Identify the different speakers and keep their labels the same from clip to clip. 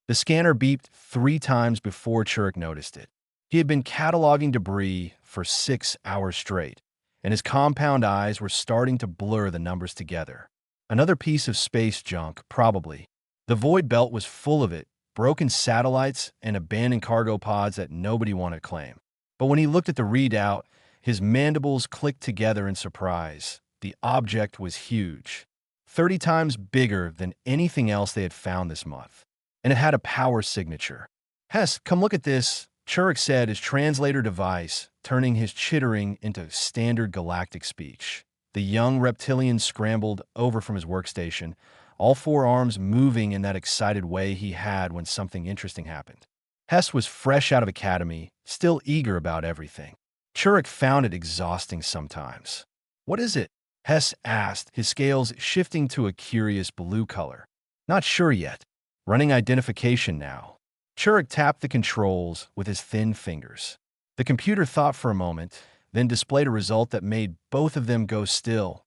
Speaker 1: The scanner beeped 3 times before Church noticed it. He had been cataloging debris for 6 hours straight, and his compound eyes were starting to blur the numbers together. Another piece of space junk, probably. The void belt was full of it, broken satellites and abandoned cargo pods that nobody wanted to claim. But when he looked at the readout, his mandibles clicked together in surprise. The object was huge, 30 times bigger than anything else they had found this month. And it had a power signature. "Hess, come look at this," Church said, his translator device turning his chittering into standard galactic speech. The young reptilian scrambled over from his workstation, all 4 arms moving in that excited way he had when something interesting happened. Hess was fresh out of academy, still eager about everything. Church found it exhausting sometimes. "What is it?" Hess asked, his scales shifting to a curious blue color. "Not sure yet. Running identification now." Church tapped the controls with his thin fingers. The computer thought for a moment, then displayed a result that made both of them go still.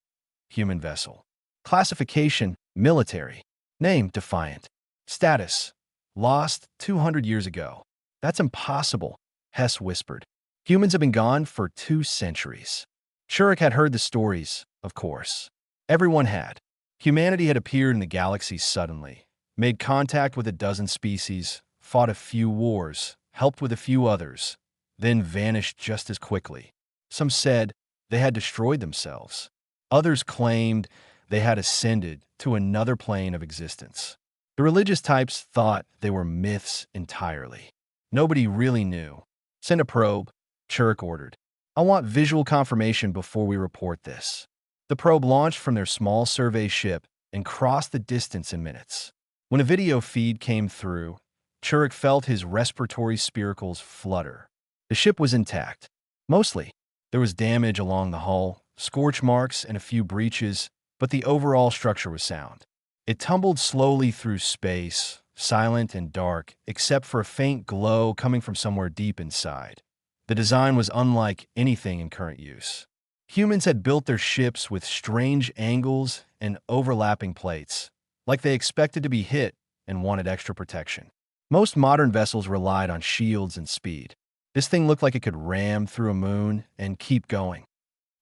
Speaker 1: Human vessel. Classification: military. Name: Defiant. Status: lost 200 years ago. "That's impossible," Hess whispered. "Humans have been gone for 2 centuries." Church had heard the stories, of course. Everyone had. Humanity had appeared in the galaxy suddenly, made contact with a dozen species, fought a few wars, helped with a few others, then vanished just as quickly. Some said they had destroyed themselves. Others claimed they had ascended to another plane of existence. The religious types thought they were myths entirely. Nobody really knew. "Send a probe," Church ordered. "I want visual confirmation before we report this." The probe launched from their small survey ship and crossed the distance in minutes. When a video feed came through, Church felt his respiratory spiracles flutter. The ship was intact. Mostly. There was damage along the hull, scorch marks, and a few breaches, but the overall structure was sound. It tumbled slowly through space, silent and dark, except for a faint glow coming from somewhere deep inside. The design was unlike anything in current use. Humans had built their ships with strange angles and overlapping plates, like they expected to be hit and wanted extra protection. Most modern vessels relied on shields and speed. This thing looked like it could ram through a moon and keep going.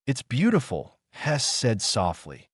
Speaker 1: "It's beautiful," Hess said softly.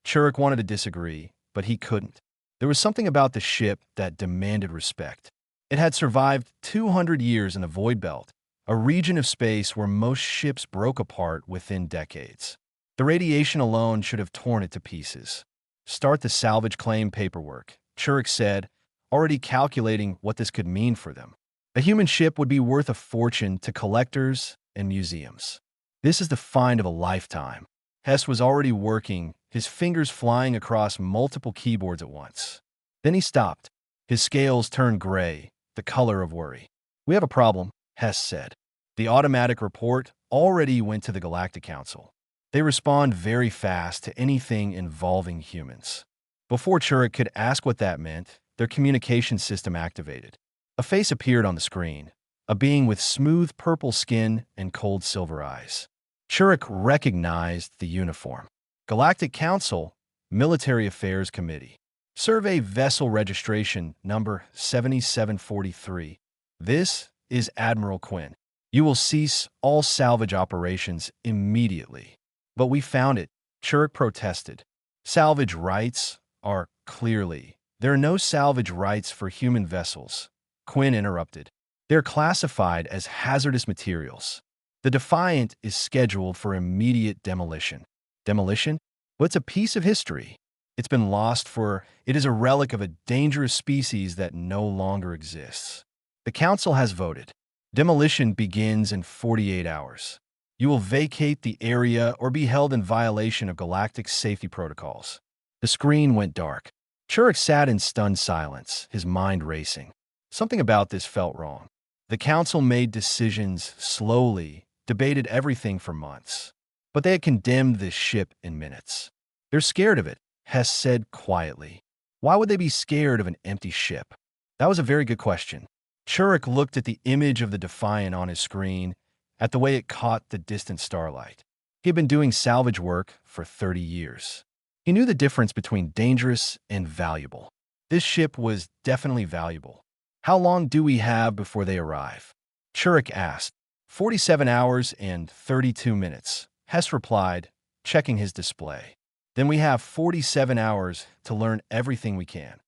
Speaker 1: Church wanted to disagree, but he couldn't. There was something about the ship that demanded respect. It had survived 200 years in the void belt, a region of space where most ships broke apart within decades. The radiation alone should have torn it to pieces. "Start the salvage claim paperwork," Church said, already calculating what this could mean for them. A human ship would be worth a fortune to collectors and museums. "This is the find of a lifetime." Hess was already working, his fingers flying across multiple keyboards at once. Then he stopped. His scales turned gray, the color of worry. "We have a problem," Hess said. The automatic report already went to the Galactic Council. They respond very fast to anything involving humans. Before Church could ask what that meant, their communication system activated. A face appeared on the screen, a being with smooth purple skin and cold silver eyes. Church recognized the uniform. Galactic Council, Military Affairs Committee. Survey Vessel Registration Number 7743. This is Admiral Quinn. You will cease all salvage operations immediately. "But we found it," Church protested. "Salvage rights are clearly. There are no salvage rights for human vessels," Quinn interrupted. "They're classified as hazardous materials. The Defiant is scheduled for immediate demolition." "Demolition? Well, it's a piece of history. It's been lost for it is a relic of a dangerous species that no longer exists. The Council has voted. Demolition begins in 48 hours. You will vacate the area or be held in violation of galactic safety protocols." The screen went dark. Church sat in stunned silence, his mind racing. Something about this felt wrong. The Council made decisions slowly, debated everything for months. But they had condemned this ship in minutes. "They're scared of it," Hess said quietly. "Why would they be scared of an empty ship?" That was a very good question. Church looked at the image of the Defiant on his screen, at the way it caught the distant starlight. He had been doing salvage work for 30 years. He knew the difference between dangerous and valuable. This ship was definitely valuable. How long do we have before they arrive? Churik asked. 47 hours and 32 minutes, Hess replied, checking his display. Then we have 47 hours to learn everything we can.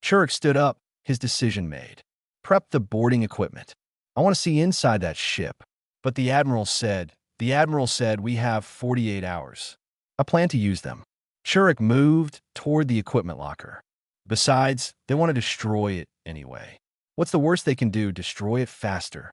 Speaker 1: Churik stood up, his decision made. Prep the boarding equipment. I want to see inside that ship. But the Admiral said we have 48 hours. I plan to use them. Churik moved toward the equipment locker. Besides, they want to destroy it anyway. What's the worst they can do? Destroy it faster.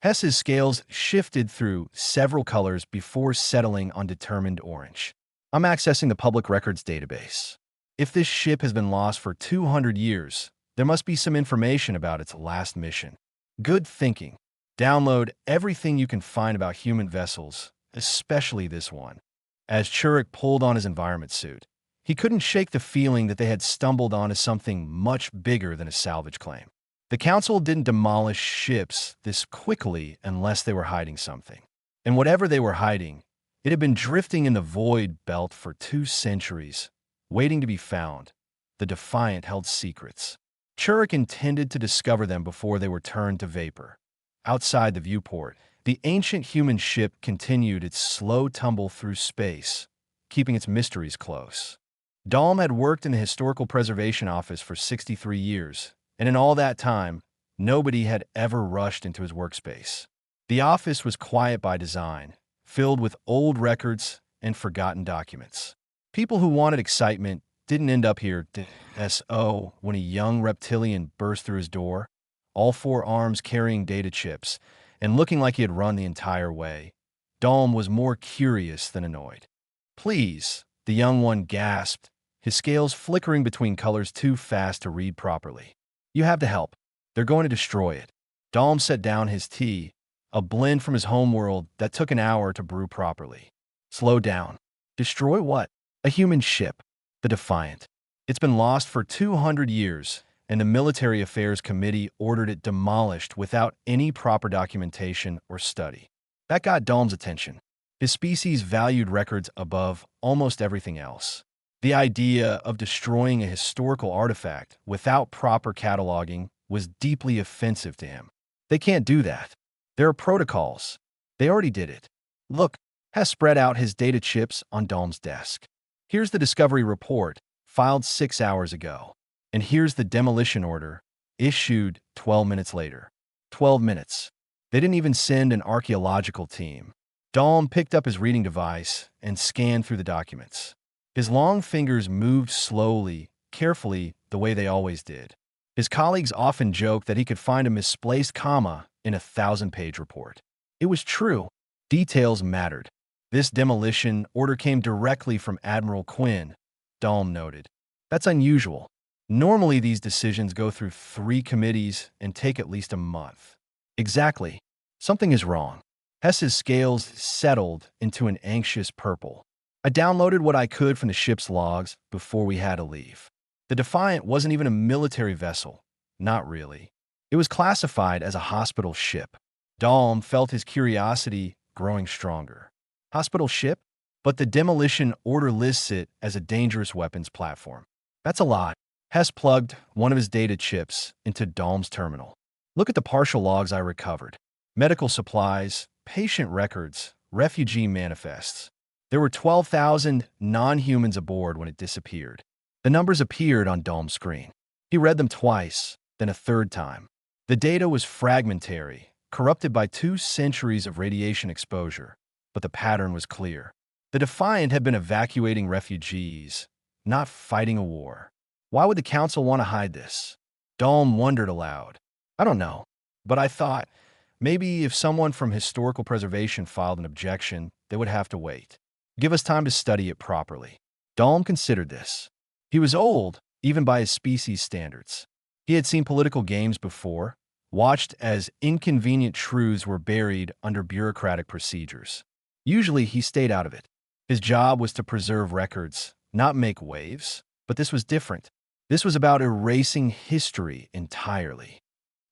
Speaker 1: Hess's scales shifted through several colors before settling on determined orange. I'm accessing the public records database. If this ship has been lost for 200 years, there must be some information about its last mission. Good thinking. Download everything you can find about human vessels, especially this one. As Churik pulled on his environment suit, he couldn't shake the feeling that they had stumbled onto something much bigger than a salvage claim. The Council didn't demolish ships this quickly unless they were hiding something. And whatever they were hiding, it had been drifting in the void belt for 2 centuries, waiting to be found. The Defiant held secrets. Churik intended to discover them before they were turned to vapor. Outside the viewport, the ancient human ship continued its slow tumble through space, keeping its mysteries close. Dalm had worked in the Historical Preservation Office for 63 years, and in all that time, nobody had ever rushed into his workspace. The office was quiet by design, filled with old records and forgotten documents. People who wanted excitement didn't end up here. When a young reptilian burst through his door, all 4 arms carrying data chips, and looking like he had run the entire way. Dalm was more curious than annoyed. Please, the young one gasped, his scales flickering between colors too fast to read properly. You have to help. They're going to destroy it. Dalm set down his tea, a blend from his homeworld that took an hour to brew properly. Slow down. Destroy what? A human ship. The Defiant. It's been lost for 200 years, and the Military Affairs Committee ordered it demolished without any proper documentation or study. That got Dalm's attention. His species valued records above almost everything else. The idea of destroying a historical artifact without proper cataloging was deeply offensive to him. They can't do that. There are protocols. They already did it. Look, Hess spread out his data chips on Dalm's desk. Here's the discovery report, filed 6 hours ago. And here's the demolition order, issued 12 minutes later. 12 minutes. They didn't even send an archaeological team. Dalm picked up his reading device and scanned through the documents. His long fingers moved slowly, carefully, the way they always did. His colleagues often joked that he could find a misplaced comma in a 1,000-page report. It was true. Details mattered. This demolition order came directly from Admiral Quinn, Dalm noted. That's unusual. Normally, these decisions go through 3 committees and take at least a month. Exactly. Something is wrong. Hess's scales settled into an anxious purple. I downloaded what I could from the ship's logs before we had to leave. The Defiant wasn't even a military vessel. Not really. It was classified as a hospital ship. Dalm felt his curiosity growing stronger. Hospital ship? But the demolition order lists it as a dangerous weapons platform. That's a lot. Hess plugged one of his data chips into Dalm's terminal. Look at the partial logs I recovered. Medical supplies, patient records, refugee manifests. There were 12,000 non-humans aboard when it disappeared. The numbers appeared on Dalm's screen. He read them twice, then a third time. The data was fragmentary, corrupted by 2 centuries of radiation exposure, but the pattern was clear. The Defiant had been evacuating refugees, not fighting a war. Why would the Council want to hide this? Dalm wondered aloud. I don't know, but I thought, maybe if someone from Historical Preservation filed an objection, they would have to wait. Give us time to study it properly. Dalm considered this. He was old, even by his species standards. He had seen political games before, watched as inconvenient truths were buried under bureaucratic procedures. Usually, he stayed out of it. His job was to preserve records, not make waves. But this was different. This was about erasing history entirely.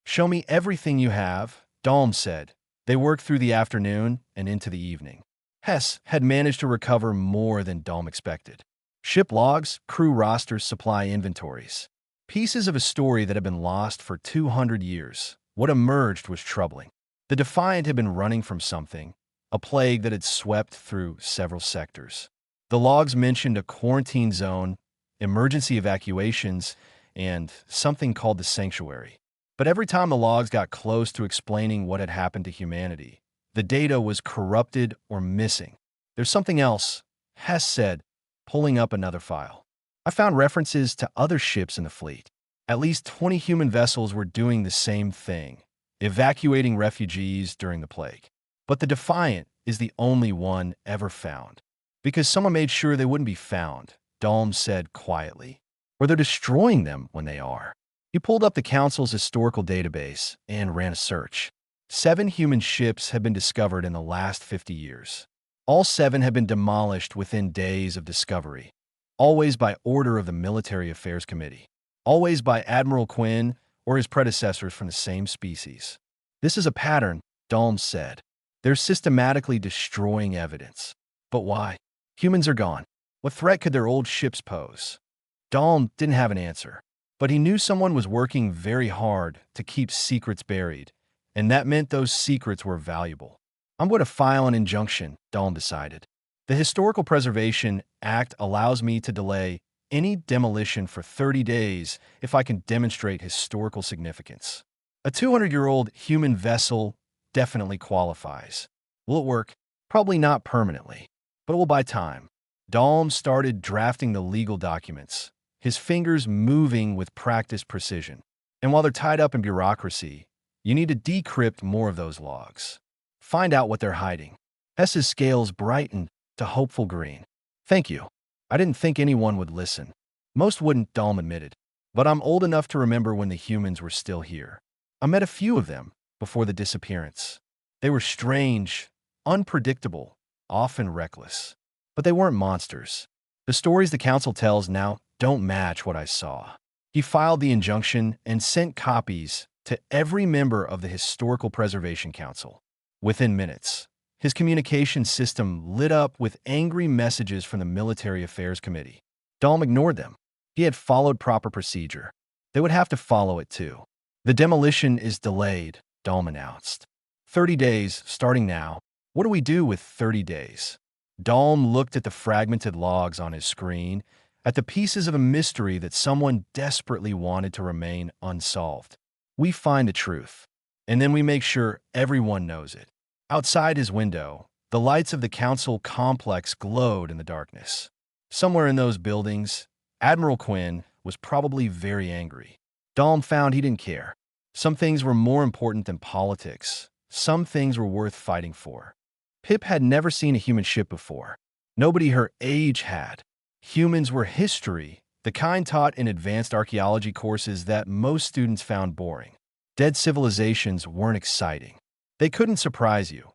Speaker 1: Show me everything you have, Dalm said. They worked through the afternoon and into the evening. Hess had managed to recover more than Dalm expected. Ship logs, crew rosters, supply inventories. Pieces of a story that had been lost for 200 years. What emerged was troubling. The Defiant had been running from something, a plague that had swept through several sectors. The logs mentioned a quarantine zone, emergency evacuations, and something called the Sanctuary. But every time the logs got close to explaining what had happened to humanity, the data was corrupted or missing. There's something else, Hess said, pulling up another file. I found references to other ships in the fleet. At least 20 human vessels were doing the same thing, evacuating refugees during the plague. But the Defiant is the only one ever found. Because someone made sure they wouldn't be found, Dalm said quietly. Or they're destroying them when they are. He pulled up the Council's historical database and ran a search. 7 human ships had been discovered in the last 50 years. All 7 had been demolished within days of discovery, always by order of the Military Affairs Committee, always by Admiral Quinn or his predecessors from the same species. This is a pattern, Dalm said. They're systematically destroying evidence. But why? Humans are gone. What threat could their old ships pose? Dalm didn't have an answer, but he knew someone was working very hard to keep secrets buried, and that meant those secrets were valuable. I'm going to file an injunction, Dalm decided. The Historical Preservation Act allows me to delay any demolition for 30 days if I can demonstrate historical significance. A 200-year-old human vessel definitely qualifies. Will it work? Probably not permanently, but it will buy time. Dalm started drafting the legal documents, his fingers moving with practiced precision. And while they're tied up in bureaucracy, you need to decrypt more of those logs. Find out what they're hiding. Hess's scales brightened to hopeful green. Thank you. I didn't think anyone would listen. Most wouldn't, Dalm admitted. But I'm old enough to remember when the humans were still here. I met a few of them before the disappearance. They were strange, unpredictable, often reckless. But they weren't monsters. The stories the Council tells now don't match what I saw. He filed the injunction and sent copies to every member of the Historical Preservation Council. Within minutes, his communication system lit up with angry messages from the Military Affairs Committee. Dalm ignored them. He had followed proper procedure. They would have to follow it too. The demolition is delayed, Dalm announced. 30 days, starting now. What do we do with 30 days? Dalm looked at the fragmented logs on his screen, at the pieces of a mystery that someone desperately wanted to remain unsolved. We find the truth, and then we make sure everyone knows it. Outside his window, the lights of the Council complex glowed in the darkness. Somewhere in those buildings, Admiral Quinn was probably very angry. Dalm found he didn't care. Some things were more important than politics. Some things were worth fighting for. Pip had never seen a human ship before. Nobody her age had. Humans were history, the kind taught in advanced archaeology courses that most students found boring. Dead civilizations weren't exciting. They couldn't surprise you.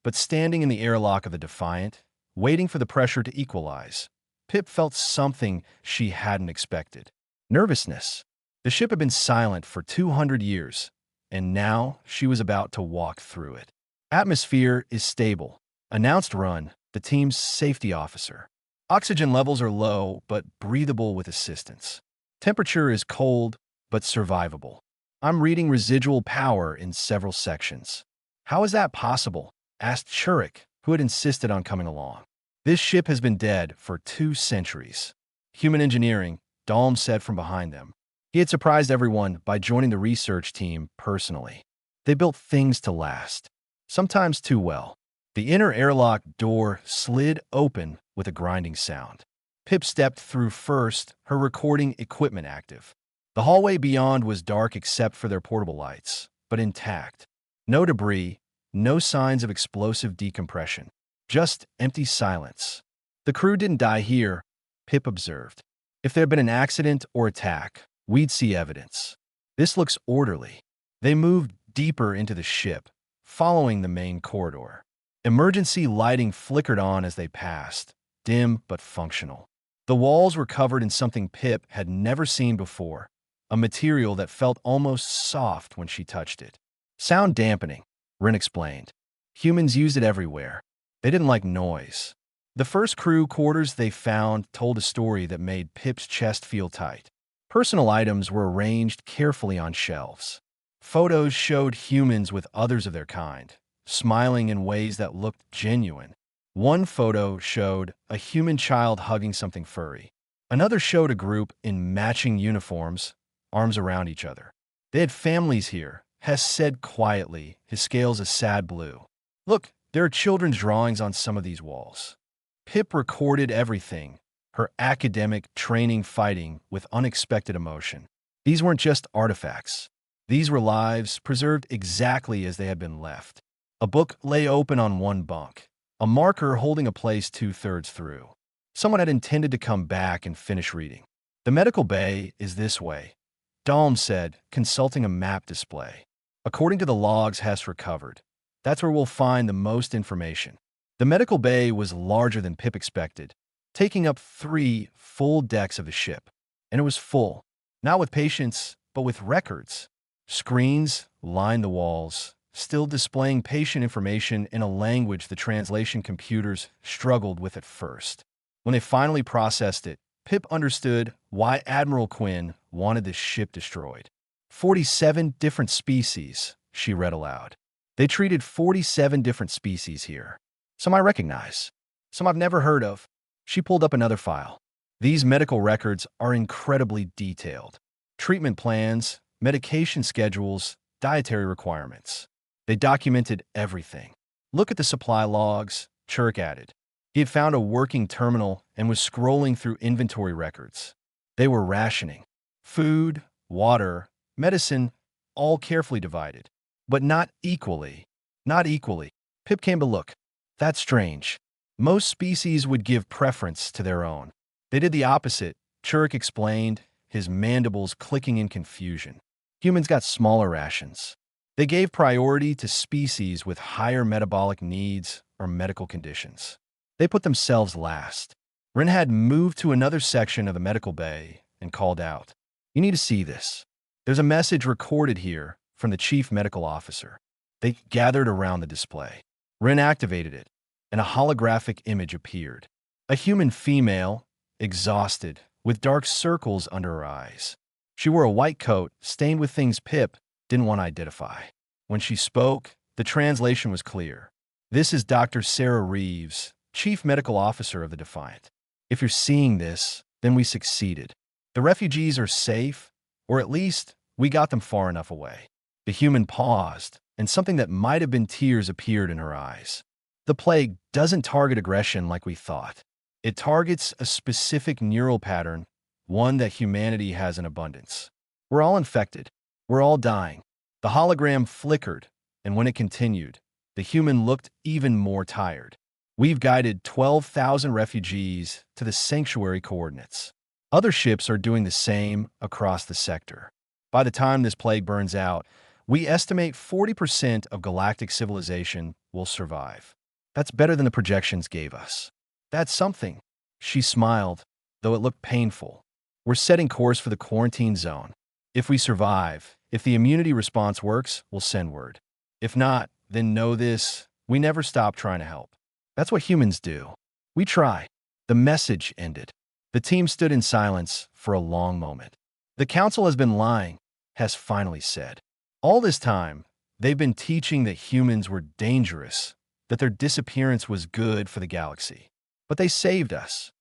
Speaker 1: But standing in the airlock of the Defiant, waiting for the pressure to equalize, Pip felt something she hadn't expected. Nervousness. The ship had been silent for 200 years, and now she was about to walk through it. Atmosphere is stable, announced Run, the team's safety officer. Oxygen levels are low, but breathable with assistance. Temperature is cold, but survivable. I'm reading residual power in several sections. How is that possible? Asked Churik, who had insisted on coming along. This ship has been dead for 2 centuries. Human engineering, Dalm said from behind them. He had surprised everyone by joining the research team personally. They built things to last, sometimes too well. The inner airlock door slid open with a grinding sound. Pip stepped through first, her recording equipment active. The hallway beyond was dark except for their portable lights, but intact. No debris, no signs of explosive decompression. Just empty silence. The crew didn't die here, Pip observed. If there had been an accident or attack, we'd see evidence. This looks orderly. They moved deeper into the ship, following the main corridor. Emergency lighting flickered on as they passed, dim but functional. The walls were covered in something Pip had never seen before, a material that felt almost soft when she touched it. Sound dampening, Rin explained. Humans used it everywhere. They didn't like noise. The first crew quarters they found told a story that made Pip's chest feel tight. Personal items were arranged carefully on shelves. Photos showed humans with others of their kind, smiling in ways that looked genuine. One photo showed a human child hugging something furry. Another showed a group in matching uniforms, arms around each other. They had families here, Hess said quietly, his scales a sad blue. Look, there are children's drawings on some of these walls. Pip recorded everything, her academic training fighting with unexpected emotion. These weren't just artifacts. These were lives preserved exactly as they had been left. A book lay open on one bunk, a marker holding a place 2/3 through. Someone had intended to come back and finish reading. The medical bay is this way, Dalm said, consulting a map display. According to the logs Hess recovered, that's where we'll find the most information. The medical bay was larger than Pip expected, taking up 3 full decks of the ship. And it was full, not with patients, but with records. Screens lined the walls, still displaying patient information in a language the translation computers struggled with at first. When they finally processed it, Pip understood why Admiral Quinn wanted the ship destroyed. 47 different species, she read aloud. They treated 47 different species here. Some I recognize, some I've never heard of. She pulled up another file. These medical records are incredibly detailed. Treatment plans, medication schedules, dietary requirements. They documented everything. Look at the supply logs, Chirk added. He had found a working terminal and was scrolling through inventory records. They were rationing. Food, water, medicine, all carefully divided. But not equally. Not equally. Pip came to look. That's strange. Most species would give preference to their own. They did the opposite, Chirk explained, his mandibles clicking in confusion. Humans got smaller rations. They gave priority to species with higher metabolic needs or medical conditions. They put themselves last. Ren had moved to another section of the medical bay and called out, "You need to see this. There's a message recorded here from the chief medical officer." They gathered around the display. Ren activated it, and a holographic image appeared. A human female, exhausted, with dark circles under her eyes. She wore a white coat stained with things Pip didn't want to identify. When she spoke, the translation was clear. "This is Dr. Sarah Reeves, Chief Medical Officer of the Defiant. If you're seeing this, then we succeeded. The refugees are safe, or at least we got them far enough away." The human paused, and something that might have been tears appeared in her eyes. The plague doesn't target aggression like we thought. It targets a specific neural pattern, one that humanity has in abundance. We're all infected. We're all dying. The hologram flickered, and when it continued, the human looked even more tired. "We've guided 12,000 refugees to the sanctuary coordinates. Other ships are doing the same across the sector. By the time this plague burns out, we estimate 40% of galactic civilization will survive. That's better than the projections gave us. That's something." She smiled, though it looked painful. "We're setting course for the quarantine zone. If we survive, if the immunity response works, we'll send word. If not, then know this, we never stop trying to help. That's what humans do. We try." The message ended. The team stood in silence for a long moment. "The council has been lying," Hess finally said. "All this time, they've been teaching that humans were dangerous, that their disappearance was good for the galaxy. But they saved us."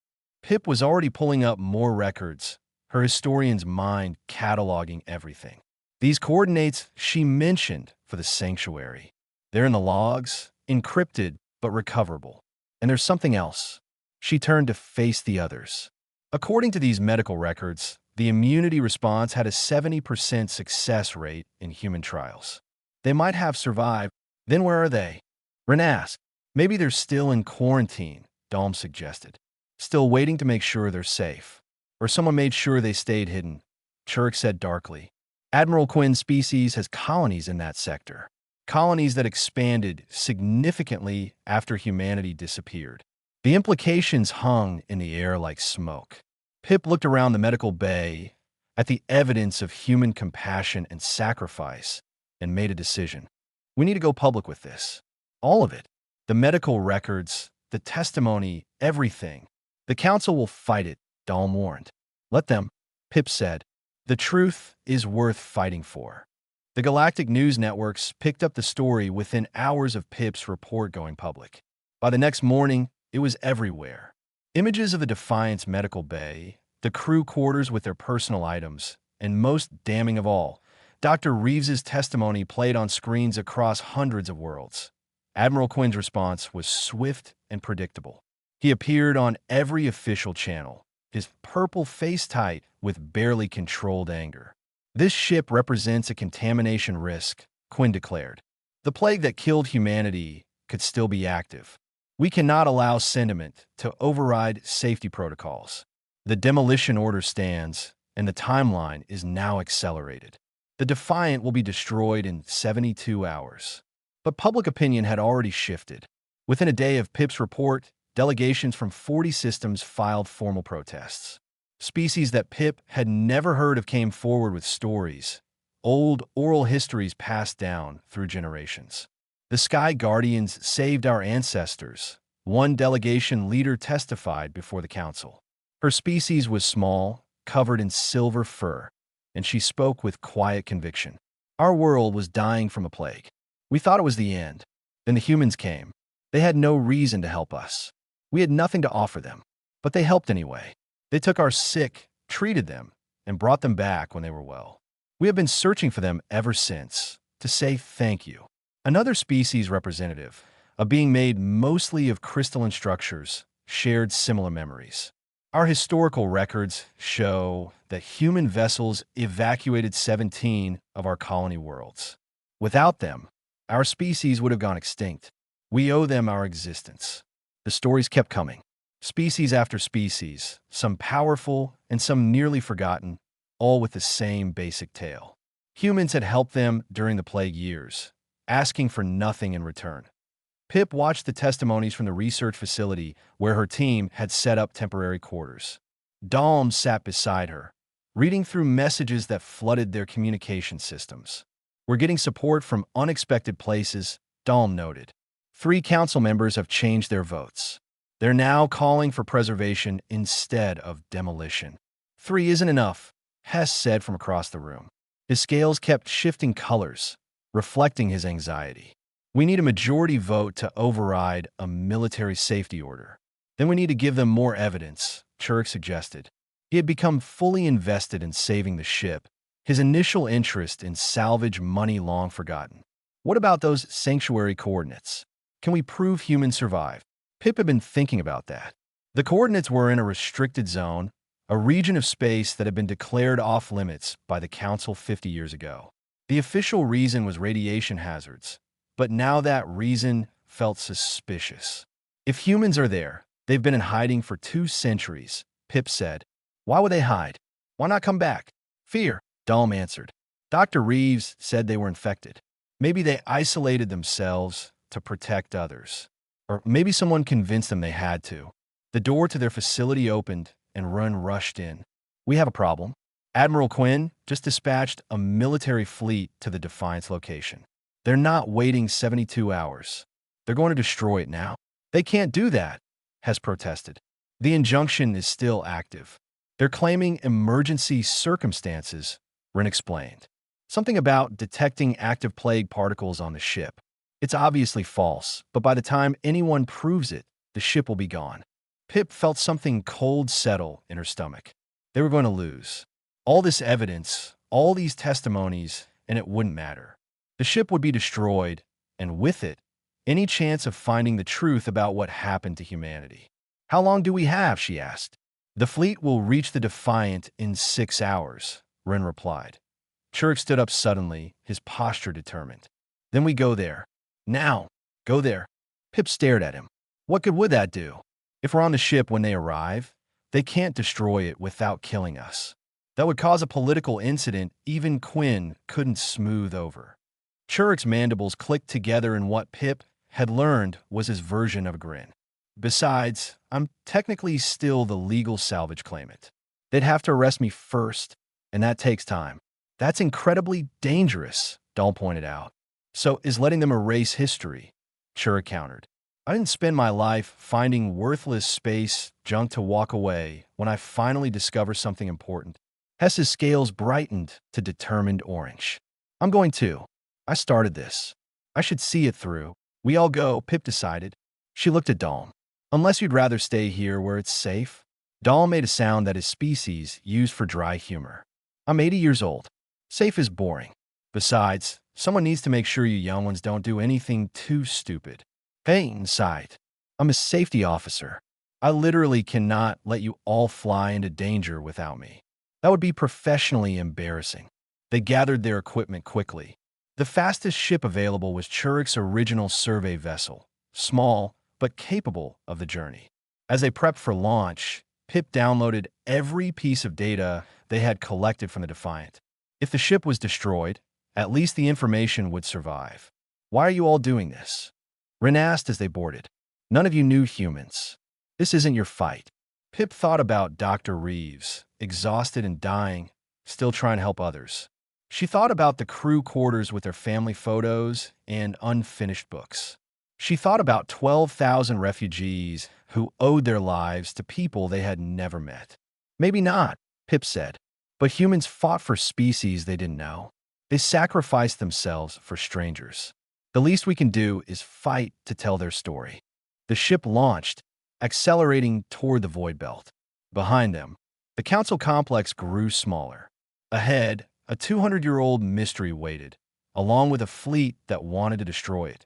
Speaker 1: Pip was already pulling up more records, her historian's mind cataloging everything. These coordinates she mentioned for the sanctuary. They're in the logs, encrypted but recoverable. And there's something else. She turned to face the others. According to these medical records, the immunity response had a 70% success rate in human trials. They might have survived. Then where are they? Ren asked. "Maybe they're still in quarantine," Dalm suggested. "Still waiting to make sure they're safe. Or someone made sure they stayed hidden," Chirk said darkly. "Admiral Quinn's species has colonies in that sector. Colonies that expanded significantly after humanity disappeared." The implications hung in the air like smoke. Pip looked around the medical bay at the evidence of human compassion and sacrifice and made a decision. "We need to go public with this. All of it. The medical records, the testimony, everything. The council will fight it," Dalm warned. "Let them," Pip said. The truth is worth fighting for. The galactic news networks picked up the story within hours of Pip's report going public. By the next morning, it was everywhere. Images of the Defiance medical bay, the crew quarters with their personal items, and most damning of all, Dr. Reeves's testimony played on screens across hundreds of worlds. Admiral Quinn's response was swift and predictable. He appeared on every official channel, his purple face tight with barely controlled anger. "This ship represents a contamination risk," Quinn declared. "The plague that killed humanity could still be active. We cannot allow sentiment to override safety protocols. The demolition order stands, and the timeline is now accelerated. The Defiant will be destroyed in 72 hours." But public opinion had already shifted. Within a day of Pip's report, delegations from 40 systems filed formal protests. Species that Pip had never heard of came forward with stories, old oral histories passed down through generations. "The Sky Guardians saved our ancestors," one delegation leader testified before the council. Her species was small, covered in silver fur, and she spoke with quiet conviction. "Our world was dying from a plague. We thought it was the end. Then the humans came. They had no reason to help us. We had nothing to offer them, but they helped anyway. They took our sick, treated them, and brought them back when they were well. We have been searching for them ever since, to say thank you." Another species representative, a being made mostly of crystalline structures, shared similar memories. "Our historical records show that human vessels evacuated 17 of our colony worlds. Without them, our species would have gone extinct. We owe them our existence." The stories kept coming. Species after species, some powerful and some nearly forgotten, all with the same basic tale. Humans had helped them during the plague years, asking for nothing in return. Pip watched the testimonies from the research facility where her team had set up temporary quarters. Dalm sat beside her, reading through messages that flooded their communication systems. "We're getting support from unexpected places," Dalm noted. 3 council members have changed their votes. They're now calling for preservation instead of demolition. 3 isn't enough," Hess said from across the room. His scales kept shifting colors, reflecting his anxiety. "We need a majority vote to override a military safety order. Then we need to give them more evidence," Church suggested. He had become fully invested in saving the ship, his initial interest in salvage money long forgotten. "What about those sanctuary coordinates? Can we prove humans survived?" Pip had been thinking about that. The coordinates were in a restricted zone, a region of space that had been declared off-limits by the Council 50 years ago. The official reason was radiation hazards, but now that reason felt suspicious. "If humans are there, they've been in hiding for 2 centuries, Pip said. "Why would they hide? Why not come back?" "Fear," Dalm answered. "Dr. Reeves said they were infected. Maybe they isolated themselves to protect others. Or maybe someone convinced them they had to." The door to their facility opened, and Run rushed in. "We have a problem. Admiral Quinn just dispatched a military fleet to the Defiance location. They're not waiting 72 hours. They're going to destroy it now." "They can't do that," Hess protested. "The injunction is still active. They're claiming emergency circumstances," Wren explained. "Something about detecting active plague particles on the ship. It's obviously false, but by the time anyone proves it, the ship will be gone." Pip felt something cold settle in her stomach. They were going to lose. All this evidence, all these testimonies, and it wouldn't matter. The ship would be destroyed, and with it, any chance of finding the truth about what happened to humanity. "How long do we have?" she asked. "The fleet will reach the Defiant in 6 hours," Wren replied. Church stood up suddenly, his posture determined. "Then we go there. Now, go there." Pip stared at him. "What good would that do? If we're on the ship when they arrive, they can't destroy it without killing us. That would cause a political incident even Quinn couldn't smooth over." Church's mandibles clicked together in what Pip had learned was his version of a grin. "Besides, I'm technically still the legal salvage claimant. They'd have to arrest me first, and that takes time." "That's incredibly dangerous," Dahl pointed out. "So is letting them erase history," Chura countered. "I didn't spend my life finding worthless space junk to walk away when I finally discover something important." Hess's scales brightened to determined orange. I'm going to. I started this. I should see it through. We all go, Pip decided. She looked at Dalm. Unless you'd rather stay here where it's safe? Dalm made a sound that his species used for dry humor. I'm 80 years old. Safe is boring. Besides, someone needs to make sure you young ones don't do anything too stupid. Payton sighed. I'm a safety officer. I literally cannot let you all fly into danger without me. That would be professionally embarrassing. They gathered their equipment quickly. The fastest ship available was Churik's original survey vessel, small but capable of the journey. As they prepped for launch, Pip downloaded every piece of data they had collected from the Defiant. If the ship was destroyed, at least the information would survive. Why are you all doing this? Rin asked as they boarded. None of you knew humans. This isn't your fight. Pip thought about Dr. Reeves, exhausted and dying, still trying to help others. She thought about the crew quarters with their family photos and unfinished books. She thought about 12,000 refugees who owed their lives to people they had never met. Maybe not, Pip said, but humans fought for species they didn't know. They sacrificed themselves for strangers. The least we can do is fight to tell their story. The ship launched, accelerating toward the void belt. Behind them, the council complex grew smaller. Ahead, a 200-year-old mystery waited, along with a fleet that wanted to destroy it.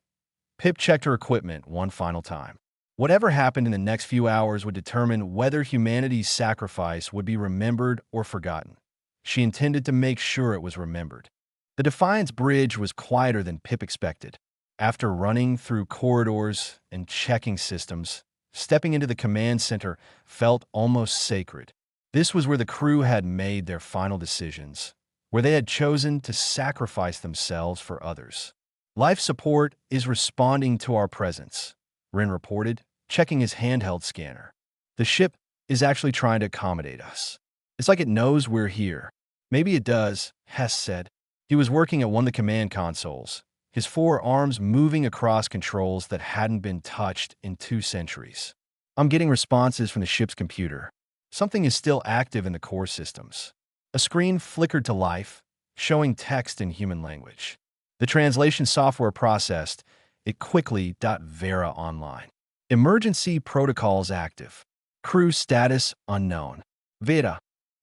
Speaker 1: Pip checked her equipment one final time. Whatever happened in the next few hours would determine whether humanity's sacrifice would be remembered or forgotten. She intended to make sure it was remembered. The Defiance bridge was quieter than Pip expected. After running through corridors and checking systems, stepping into the command center felt almost sacred. This was where the crew had made their final decisions, where they had chosen to sacrifice themselves for others. Life support is responding to our presence, Rin reported, checking his handheld scanner. The ship is actually trying to accommodate us. It's like it knows we're here. Maybe it does, Hess said. He was working at one of the command consoles, his 4 arms moving across controls that hadn't been touched in 2 centuries. I'm getting responses from the ship's computer. Something is still active in the core systems. A screen flickered to life, showing text in human language. The translation software processed it quickly. Vera online. Emergency protocols active. Crew status unknown. Vera.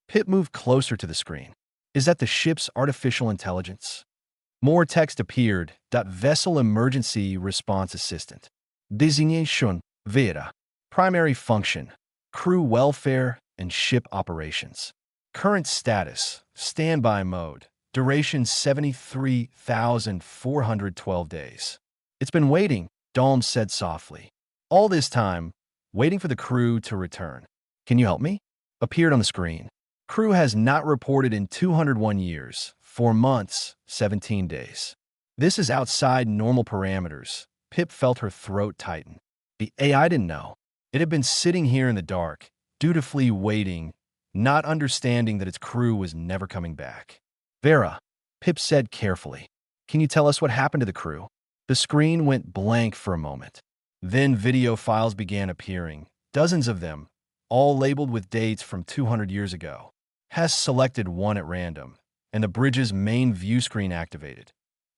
Speaker 1: Pip moved closer to the screen. Is that the ship's artificial intelligence? More text appeared. Vessel emergency response assistant. Designation. Vera. Primary function. Crew welfare and ship operations. Current status. Standby mode. Duration 73,412 days. It's been waiting, Dalm said softly. All this time, waiting for the crew to return. Can you help me? Appeared on the screen. Crew has not reported in 201 years, 4 months, 17 days. This is outside normal parameters. Pip felt her throat tighten. The AI didn't know. It had been sitting here in the dark, dutifully waiting, not understanding that its crew was never coming back. Vera, Pip said carefully. Can you tell us what happened to the crew? The screen went blank for a moment. Then video files began appearing, dozens of them, all labeled with dates from 200 years ago. Hess selected one at random, and the bridge's main view screen activated.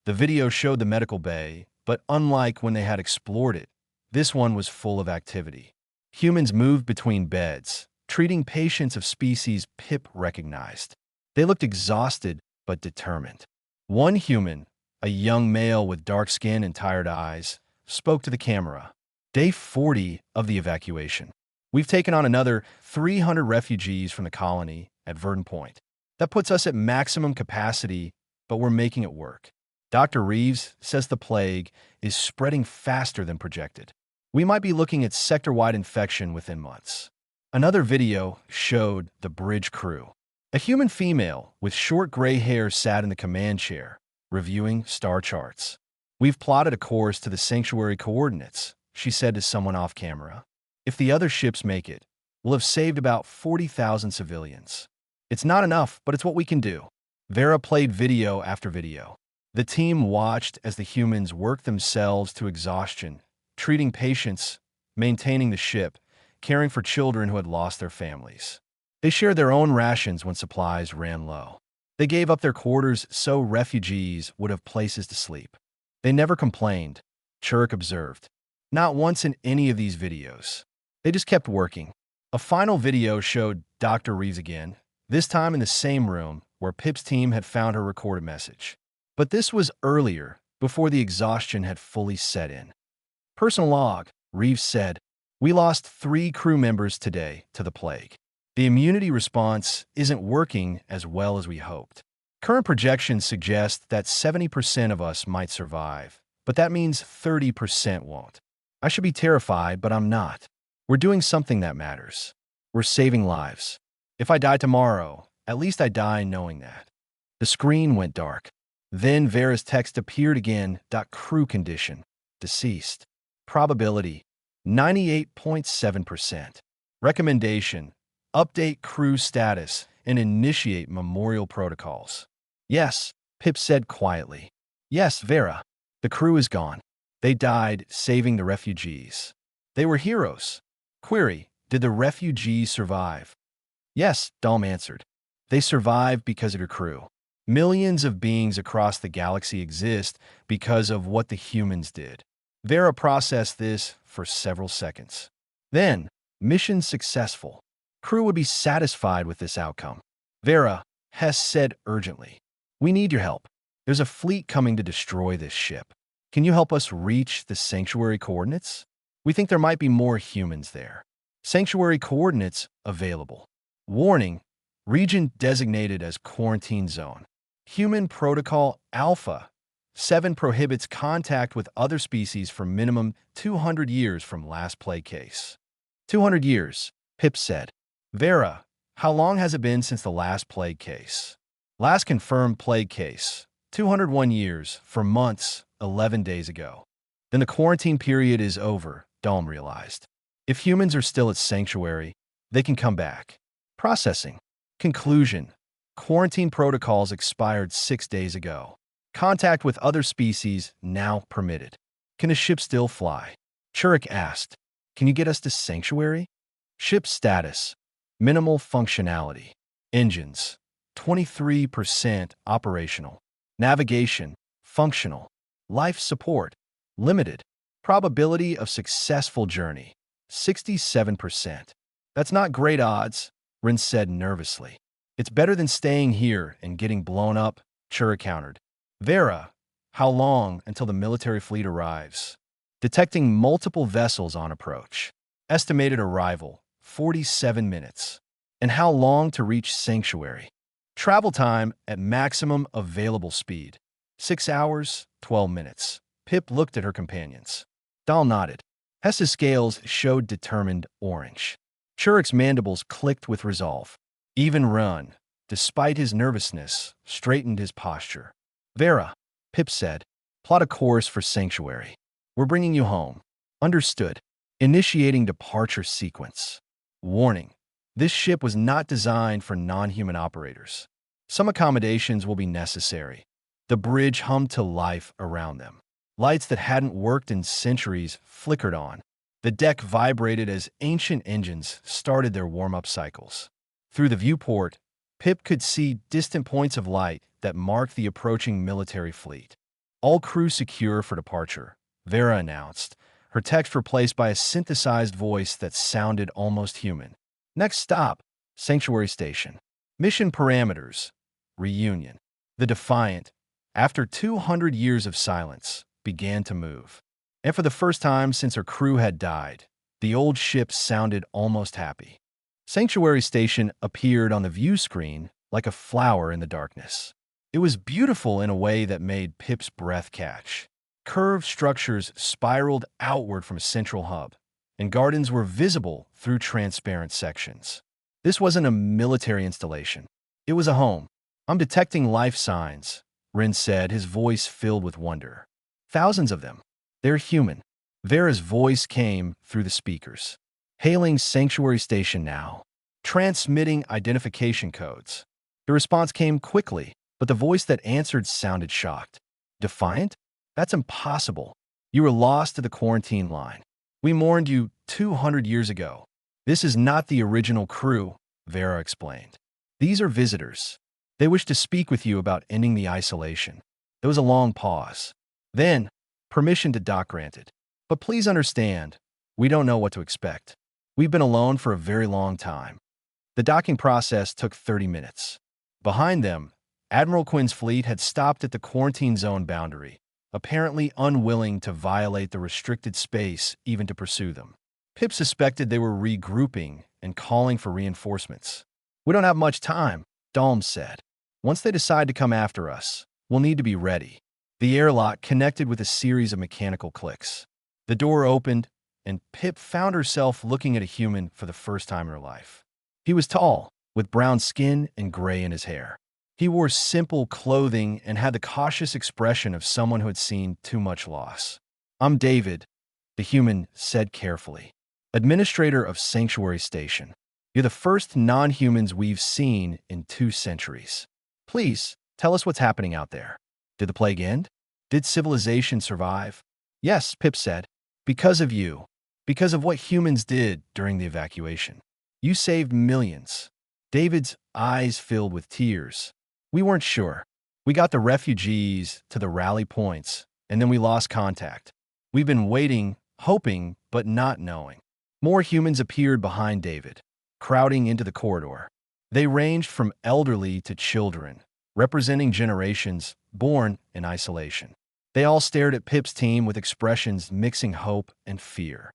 Speaker 1: The video showed the medical bay, but unlike when they had explored it, this one was full of activity. Humans moved between beds, treating patients of species Pip recognized. They looked exhausted but determined. One human, a young male with dark skin and tired eyes, spoke to the camera. Day 40 of the evacuation. We've taken on another 300 refugees from the colony at Verdun Point. That puts us at maximum capacity, but we're making it work. Dr. Reeves says the plague is spreading faster than projected. We might be looking at sector-wide infection within months. Another video showed the bridge crew. A human female with short gray hair sat in the command chair, reviewing star charts. We've plotted a course to the sanctuary coordinates, she said to someone off camera. If the other ships make it, we'll have saved about 40,000 civilians. It's not enough, but it's what we can do. Vera played video after video. The team watched as the humans worked themselves to exhaustion, treating patients, maintaining the ship, caring for children who had lost their families. They shared their own rations when supplies ran low. They gave up their quarters so refugees would have places to sleep. They never complained, Church observed. Not once in any of these videos. They just kept working. A final video showed Dr. Reeves again, this time in the same room where Pip's team had found her recorded message. But this was earlier, before the exhaustion had fully set in. Personal log, Reeves said, "We lost 3 crew members today to the plague. The immunity response isn't working as well as we hoped. Current projections suggest that 70% of us might survive, but that means 30% won't. I should be terrified, but I'm not. We're doing something that matters. We're saving lives. If I die tomorrow, at least I die knowing that." The screen went dark. Then Vera's text appeared again. Crew condition. Deceased. Probability. 98.7%. Recommendation. Update crew status and initiate memorial protocols. "Yes," Pip said quietly. "Yes, Vera. The crew is gone. They died saving the refugees. They were heroes." Query. Did the refugees survive? "Yes," Dalm answered. "They survived because of your crew. Millions of beings across the galaxy exist because of what the humans did." Vera processed this for several seconds. Then, mission successful. Crew would be satisfied with this outcome. "Vera," Hess said urgently, "we need your help. There's a fleet coming to destroy this ship. Can you help us reach the sanctuary coordinates? We think there might be more humans there. Sanctuary coordinates available. Warning, region designated as quarantine zone. Human Protocol Alpha 7 prohibits contact with other species for minimum 200 years from last plague case." 200 years, Pip said. "Vera, how long has it been since the last plague case?" "Last confirmed plague case, 201 years, for months, 11 days ago." "Then the quarantine period is over," Dalm realized. "If humans are still at Sanctuary, they can come back." Processing. Conclusion. Quarantine protocols expired 6 days ago. Contact with other species now permitted. "Can the ship still fly?" Church asked. "Can you get us to Sanctuary?" Ship status. Minimal functionality. Engines. 23% operational. Navigation. Functional. Life support. Limited. Probability of successful journey. 67%. "That's not great odds," Rin said nervously. "It's better than staying here and getting blown up," Chura countered. "Vera, how long until the military fleet arrives?" Detecting multiple vessels on approach. Estimated arrival, 47 minutes. "And how long to reach Sanctuary?" Travel time at maximum available speed. 6 hours, 12 minutes. Pip looked at her companions. Dahl nodded. Hess's scales showed determined orange. Churich's mandibles clicked with resolve. Even Run, despite his nervousness, straightened his posture. "Vera," Pip said, "plot a course for Sanctuary. We're bringing you home." "Understood." Initiating departure sequence. Warning. This ship was not designed for non-human operators. Some accommodations will be necessary. The bridge hummed to life around them. Lights that hadn't worked in centuries flickered on. The deck vibrated as ancient engines started their warm-up cycles. Through the viewport, Pip could see distant points of light that marked the approaching military fleet. "All crew secure for departure," Vera announced, her text replaced by a synthesized voice that sounded almost human. "Next stop, Sanctuary Station. Mission parameters. Reunion." The Defiant, after 200 years of silence, began to move. And for the first time since her crew had died, the old ship sounded almost happy. Sanctuary Station appeared on the view screen like a flower in the darkness. It was beautiful in a way that made Pip's breath catch. Curved structures spiraled outward from a central hub, and gardens were visible through transparent sections. This wasn't a military installation. It was a home. "I'm detecting life signs," Rin said, his voice filled with wonder. "Thousands of them. They're human." Vera's voice came through the speakers. "Hailing Sanctuary Station now. Transmitting identification codes." The response came quickly, but the voice that answered sounded shocked. "Defiant? That's impossible. You were lost to the quarantine line. We mourned you 200 years ago. This is not the original crew." Vera explained. These are visitors. They wish to speak with you about ending the isolation. There was a long pause. Then, permission to dock granted. But please understand, we don't know what to expect. We've been alone for a very long time. The docking process took 30 minutes. Behind them, Admiral Quinn's fleet had stopped at the quarantine zone boundary, apparently unwilling to violate the restricted space even to pursue them. Pip suspected they were regrouping and calling for reinforcements. We don't have much time, Dalm said. Once they decide to come after us, we'll need to be ready. The airlock connected with a series of mechanical clicks. The door opened, and Pip found herself looking at a human for the first time in her life. He was tall, with brown skin and gray in his hair. He wore simple clothing and had the cautious expression of someone who had seen too much loss. I'm David, the human said carefully, administrator of Sanctuary Station. You're the first non-humans we've seen in 2 centuries. Please, tell us what's happening out there. Did the plague end? Did civilization survive? Yes, Pip said. Because of you. Because of what humans did during the evacuation. You saved millions. David's eyes filled with tears. We weren't sure. We got the refugees to the rally points, and then we lost contact. We've been waiting, hoping, but not knowing. More humans appeared behind David, crowding into the corridor. They ranged from elderly to children, representing generations born in isolation. They all stared at Pip's team with expressions mixing hope and fear.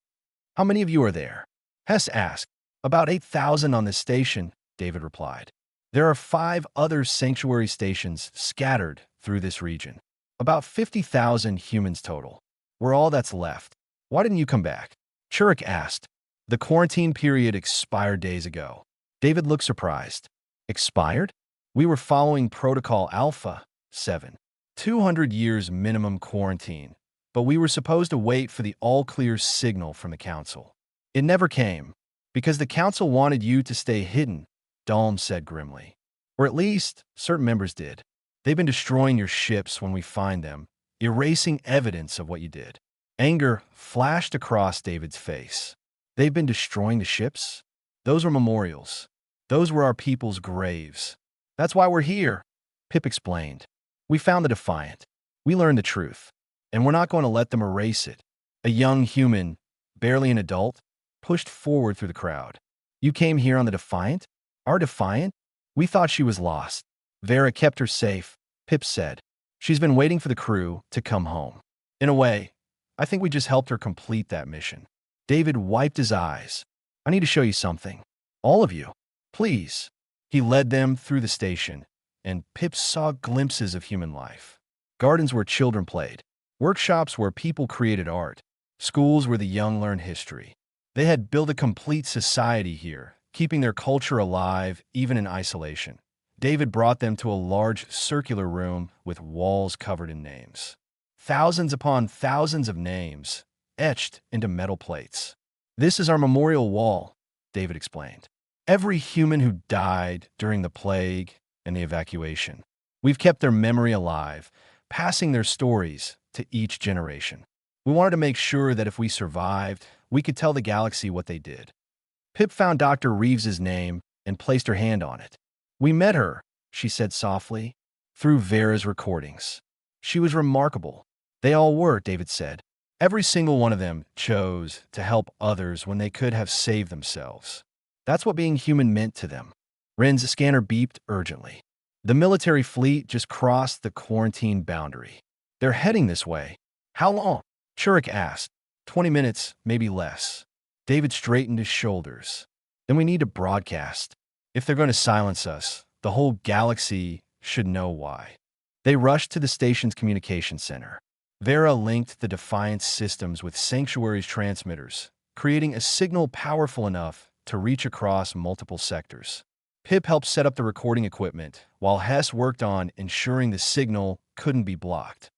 Speaker 1: How many of you are there? Hess asked. About 8,000 on this station, David replied. There are 5 other sanctuary stations scattered through this region. About 50,000 humans total. We're all that's left. Why didn't you come back? Churik asked. The quarantine period expired days ago. David looked surprised. Expired? We were following Protocol Alpha 7. 200 years minimum quarantine, but we were supposed to wait for the all-clear signal from the Council. It never came, because the Council wanted you to stay hidden, Dalm said grimly. Or at least, certain members did. They've been destroying your ships when we find them, erasing evidence of what you did. Anger flashed across David's face. They've been destroying the ships? Those were memorials. Those were our people's graves. That's why we're here, Pip explained. We found the Defiant. We learned the truth. And we're not going to let them erase it. A young human, barely an adult, pushed forward through the crowd. You came here on the Defiant? Our Defiant? We thought she was lost. Vera kept her safe, Pip said. She's been waiting for the crew to come home. In a way, I think we just helped her complete that mission. David wiped his eyes. I need to show you something. All of you. Please. He led them through the station, and Pip saw glimpses of human life. Gardens where children played. Workshops where people created art. Schools where the young learned history. They had built a complete society here, keeping their culture alive even in isolation. David brought them to a large circular room with walls covered in names. Thousands upon thousands of names, etched into metal plates. This is our memorial wall, David explained. Every human who died during the plague and the evacuation. We've kept their memory alive, passing their stories to each generation. We wanted to make sure that if we survived, we could tell the galaxy what they did. Pip found Dr. Reeves's name and placed her hand on it. We met her, she said softly, through Vera's recordings. She was remarkable. They all were, David said. Every single one of them chose to help others when they could have saved themselves. That's what being human meant to them. Ren's scanner beeped urgently. The military fleet just crossed the quarantine boundary. They're heading this way. How long? Churik asked. 20 minutes, maybe less. David straightened his shoulders. Then we need to broadcast. If they're going to silence us, the whole galaxy should know why. They rushed to the station's communication center. Vera linked the Defiance systems with Sanctuary's transmitters, creating a signal powerful enough to reach across multiple sectors. Pip helped set up the recording equipment, while Hess worked on ensuring the signal couldn't be blocked.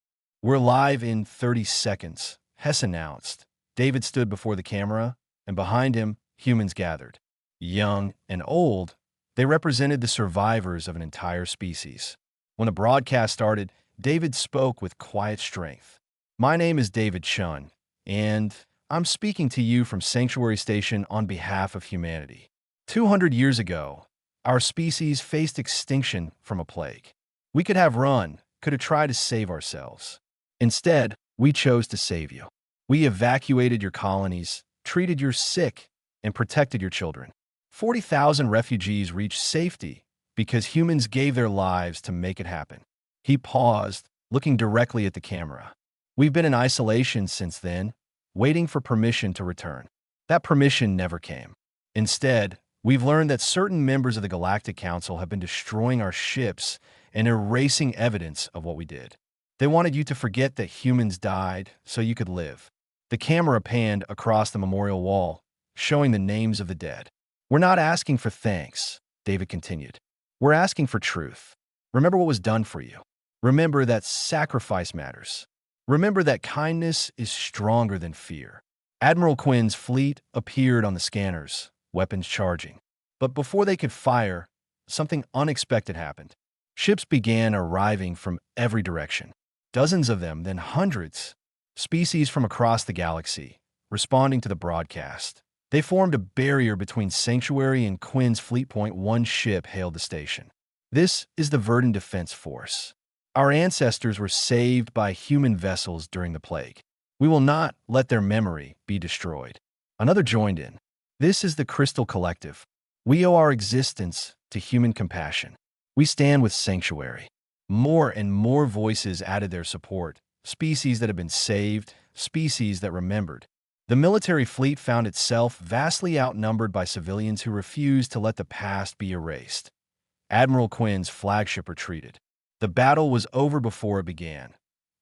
Speaker 1: We're live in 30 seconds, Hess announced. David stood before the camera, and behind him, humans gathered. Young and old, they represented the survivors of an entire species. When the broadcast started, David spoke with quiet strength. My name is David Chun, and I'm speaking to you from Sanctuary Station on behalf of humanity. 200 years ago, our species faced extinction from a plague. We could have run, could have tried to save ourselves. Instead, we chose to save you. We evacuated your colonies, treated your sick, and protected your children. 40,000 refugees reached safety because humans gave their lives to make it happen. He paused, looking directly at the camera. We've been in isolation since then, waiting for permission to return. That permission never came. Instead, we've learned that certain members of the Galactic Council have been destroying our ships and erasing evidence of what we did. They wanted you to forget that humans died so you could live. The camera panned across the memorial wall, showing the names of the dead. We're not asking for thanks, David continued. We're asking for truth. Remember what was done for you. Remember that sacrifice matters. Remember that kindness is stronger than fear. Admiral Quinn's fleet appeared on the scanners, weapons charging. But before they could fire, something unexpected happened. Ships began arriving from every direction. Dozens of them, then hundreds. Species from across the galaxy, responding to the broadcast. They formed a barrier between Sanctuary and Quinn's Fleet. One ship hailed the station. This is the Verdant Defense Force. Our ancestors were saved by human vessels during the plague. We will not let their memory be destroyed. Another joined in. This is the Crystal Collective. We owe our existence to human compassion. We stand with Sanctuary. More and more voices added their support. Species that have been saved, species that remembered. The military fleet found itself vastly outnumbered by civilians who refused to let the past be erased. Admiral Quinn's flagship retreated. The battle was over before it began.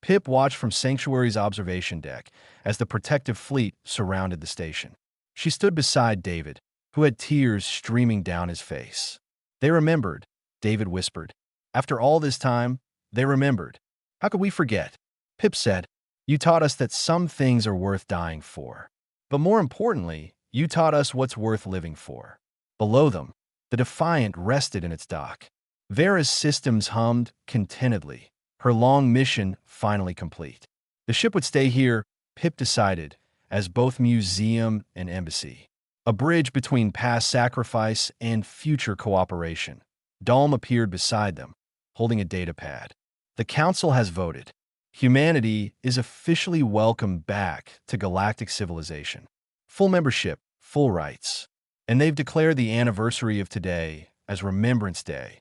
Speaker 1: Pip watched from Sanctuary's observation deck as the protective fleet surrounded the station. She stood beside David, who had tears streaming down his face. They remembered, David whispered. After all this time, they remembered. How could we forget? Pip said, You taught us that some things are worth dying for. But more importantly, you taught us what's worth living for. Below them, the Defiant rested in its dock. Vera's systems hummed contentedly, her long mission finally complete. The ship would stay here, Pip decided, as both museum and embassy. A bridge between past sacrifice and future cooperation. Dalm appeared beside them, holding a datapad. The Council has voted. Humanity is officially welcomed back to galactic civilization. Full membership, full rights. And they've declared the anniversary of today as Remembrance Day,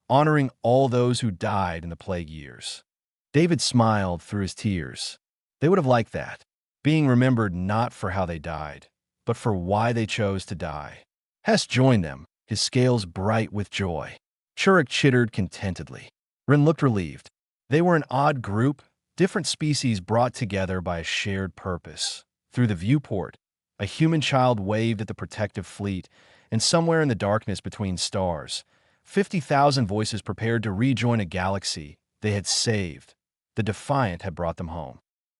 Speaker 1: honoring all those who died in the plague years. David smiled through his tears. They would have liked that, being remembered not for how they died, but for why they chose to die. Hess joined them, his scales bright with joy. Churuk chittered contentedly. Rin looked relieved. They were an odd group, different species brought together by a shared purpose. Through the viewport, a human child waved at the protective fleet, and somewhere in the darkness between stars, 50,000 voices prepared to rejoin a galaxy they had saved. The Defiant had brought them home.